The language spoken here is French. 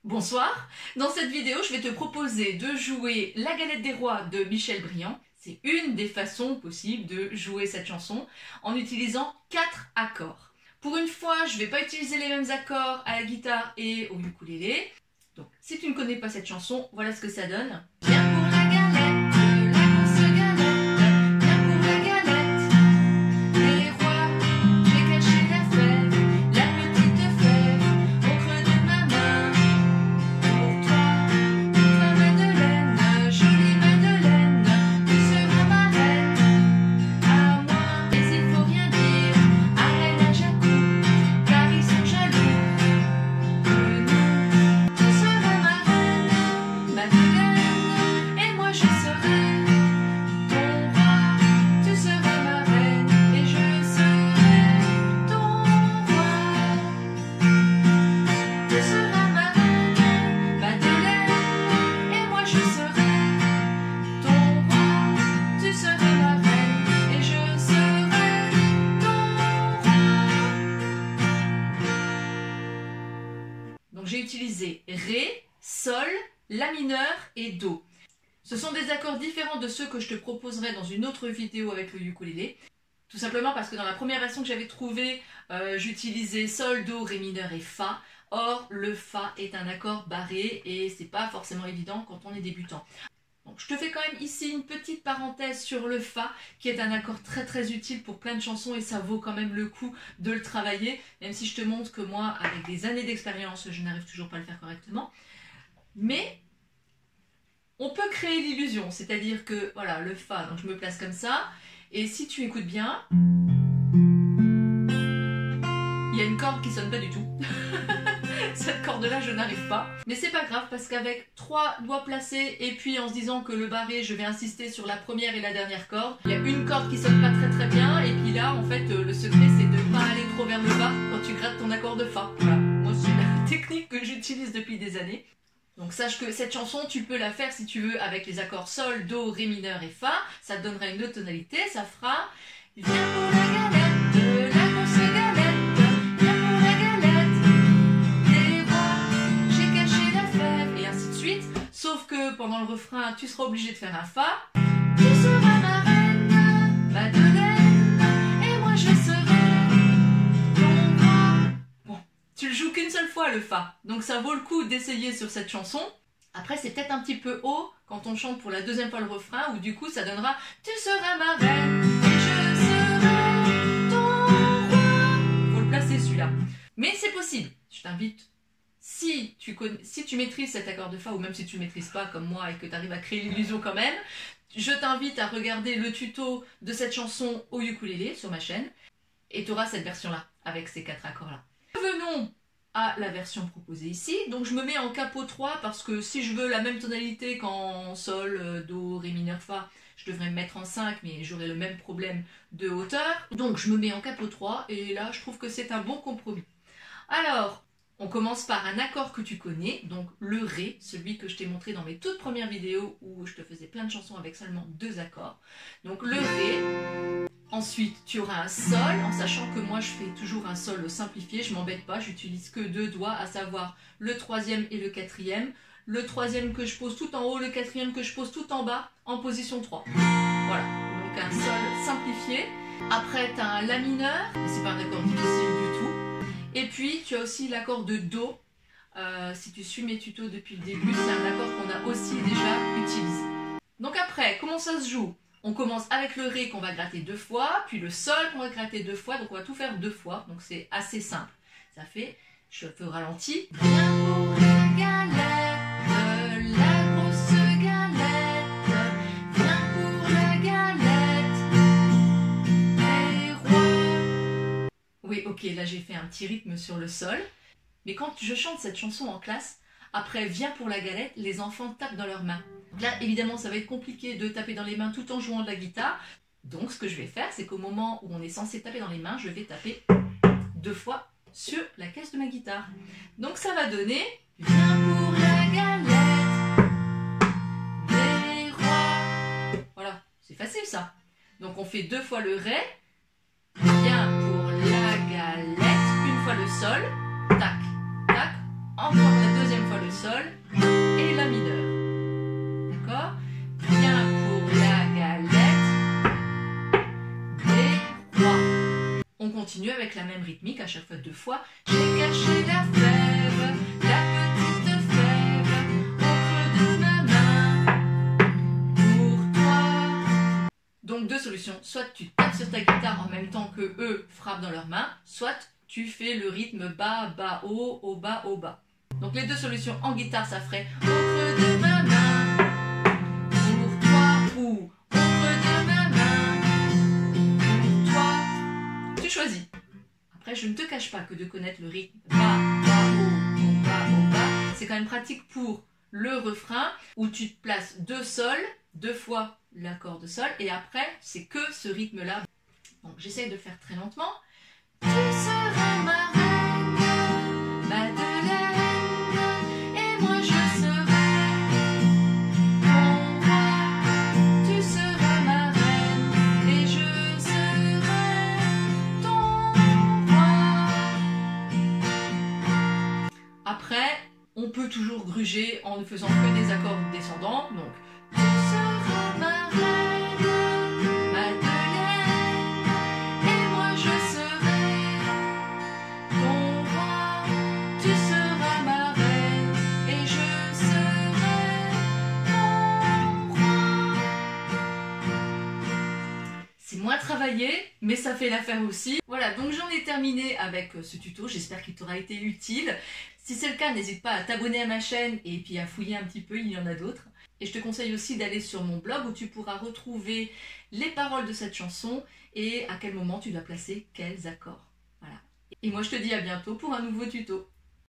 Bonsoir, dans cette vidéo je vais te proposer de jouer La Galette des Rois de Michel Briand. C'est une des façons possibles de jouer cette chanson en utilisant 4 accords. Pour une fois, je ne vais pas utiliser les mêmes accords à la guitare et au ukulélé. Donc si tu ne connais pas cette chanson, voilà ce que ça donne. Viens pour la galette, la grosse galette, viens pour la galette des rois, j'ai caché la fève, la petite fève au creux de ma main. Pour toi, Madeleine, jolie Madeleine, tu seras ma reine, à moi. Mais il faut rien dire à Reine à Jacou, car ils sont jaloux. Tu seras ma reine, Madeleine, et moi je serai ton roi. Tu seras ma reine, et je serai ton roi. Tu seras ma reine, Madeleine, et moi je serai ton roi. Tu seras ma reine, et je serai ton roi. Donc j'ai utilisé Ré, Sol, La mineur et Do. Ce sont des accords différents de ceux que je te proposerai dans une autre vidéo avec le ukulélé. Tout simplement parce que dans la première version que j'avais trouvée, j'utilisais Sol, Do, Ré mineur et Fa. Or, le Fa est un accord barré et c'est pas forcément évident quand on est débutant. Donc, je te fais quand même ici une petite parenthèse sur le Fa, qui est un accord très utile pour plein de chansons et ça vaut quand même le coup de le travailler, même si je te montre que moi, avec des années d'expérience, je n'arrive toujours pas à le faire correctement. Mais on peut créer l'illusion, c'est-à-dire que voilà, le Fa, donc je me place comme ça, et si tu écoutes bien, il y a une corde qui sonne pas du tout. Cette corde-là, je n'arrive pas. Mais c'est pas grave, parce qu'avec 3 doigts placés, et puis en se disant que le barré, je vais insister sur la première et la dernière corde, il y a une corde qui sonne pas très bien, et puis là, en fait, le secret, c'est de ne pas aller trop vers le bas quand tu grattes ton accord de Fa. Voilà, moi, c'est la technique que j'utilise depuis des années. Donc sache que cette chanson, tu peux la faire si tu veux avec les accords Sol, Do, Ré mineur et Fa. Ça te donnera une autre tonalité, ça fera viens pour la galette, la grosse galette, viens pour la galette des rois, j'ai caché la fève, et ainsi de suite. Sauf que pendant le refrain, tu seras obligé de faire un Fa. Tu seras ma reine, Madeleine, et moi je serai ton roi. Bon, tu le joues qu'une seule fois le Fa, donc ça vaut le coup d'essayer sur cette chanson. Après c'est peut-être un petit peu haut quand on chante pour la deuxième fois le refrain, où du coup ça donnera tu seras ma reine et je serai ton roi. Faut le placer celui-là. Mais c'est possible, je t'invite, si tu maîtrises cet accord de Fa, ou même si tu ne maîtrises pas comme moi et que tu arrives à créer l'illusion quand même, je t'invite à regarder le tuto de cette chanson au ukulélé sur ma chaîne, et tu auras cette version-là, avec ces 4 accords-là. Revenons à la version proposée ici. Donc je me mets en capot 3 parce que si je veux la même tonalité qu'en Sol, Do, Ré mineur, Fa, je devrais me mettre en 5, mais j'aurai le même problème de hauteur. Donc je me mets en capot 3 et là je trouve que c'est un bon compromis. Alors, on commence par un accord que tu connais, donc le Ré, celui que je t'ai montré dans mes toutes premières vidéos où je te faisais plein de chansons avec seulement 2 accords. Donc le Ré. Ensuite, tu auras un Sol, en sachant que moi je fais toujours un Sol simplifié, je m'embête pas, j'utilise que 2 doigts, à savoir le 3e et le 4e. Le 3e que je pose tout en haut, le 4e que je pose tout en bas, en position 3. Voilà, donc un Sol simplifié. Après, tu as un La mineur, c'est pas un accord difficile du tout. Et puis, tu as aussi l'accord de Do. Si tu suis mes tutos depuis le début, c'est un accord qu'on a aussi déjà utilisé. Donc après, comment ça se joue ? On commence avec le Ré qu'on va gratter 2 fois, puis le Sol qu'on va gratter 2 fois, donc on va tout faire 2 fois, donc c'est assez simple. Ça fait, je fais au ralenti. Viens pour la galette, la grosse galette, viens pour la galette des rois. Oui, ok, là j'ai fait un petit rythme sur le Sol, mais quand je chante cette chanson en classe, après viens pour la galette, les enfants tapent dans leurs mains. Là, évidemment, ça va être compliqué de taper dans les mains tout en jouant de la guitare. Donc, ce que je vais faire, c'est qu'au moment où on est censé taper dans les mains, je vais taper 2 fois sur la caisse de ma guitare. Donc, ça va donner viens pour la galette des rois. Voilà, c'est facile ça. Donc, on fait 2 fois le Ré. Viens pour la galette. Une fois le Sol. Tac, tac. Encore la deuxième fois le le sol et la mineure. D'accord? Bien pour la galette des rois. On continue avec la même rythmique à chaque fois 2 fois. J'ai caché la fève, la petite fève, au creux de ma main, pour toi. Donc 2 solutions, soit tu tapes sur ta guitare en même temps que eux frappent dans leurs mains, soit tu fais le rythme bas, bas, haut, haut, bas, haut, bas. Donc les 2 solutions en guitare, ça ferait au creux de ma main, pour toi, ou au creux de ma main, pour toi. Tu choisis. Après, je ne te cache pas que de connaître le rythme bas, bas, haut, bas, haut, bas, c'est quand même pratique pour le refrain où tu te places 2 sols, 2 fois l'accord de sol, et après, c'est que ce rythme-là. Donc j'essaye de faire très lentement. Tu seras ma reine, Madeleine, et moi je serai ton roi. Tu seras ma reine, et je serai ton roi. Après, on peut toujours gruger en ne faisant que des accords descendants. Donc, tu seras ma reine, Madeleine, et moi je serai ton roi. Tu seras ma reine, et je serai ton roi. C'est moins travaillé, mais ça fait l'affaire aussi. Voilà, donc j'en ai terminé avec ce tuto. J'espère qu'il t'aura été utile. Si c'est le cas, n'hésite pas à t'abonner à ma chaîne et puis à fouiller un petit peu, il y en a d'autres. Et je te conseille aussi d'aller sur mon blog où tu pourras retrouver les paroles de cette chanson et à quel moment tu dois placer quels accords. Voilà. Et moi je te dis à bientôt pour un nouveau tuto.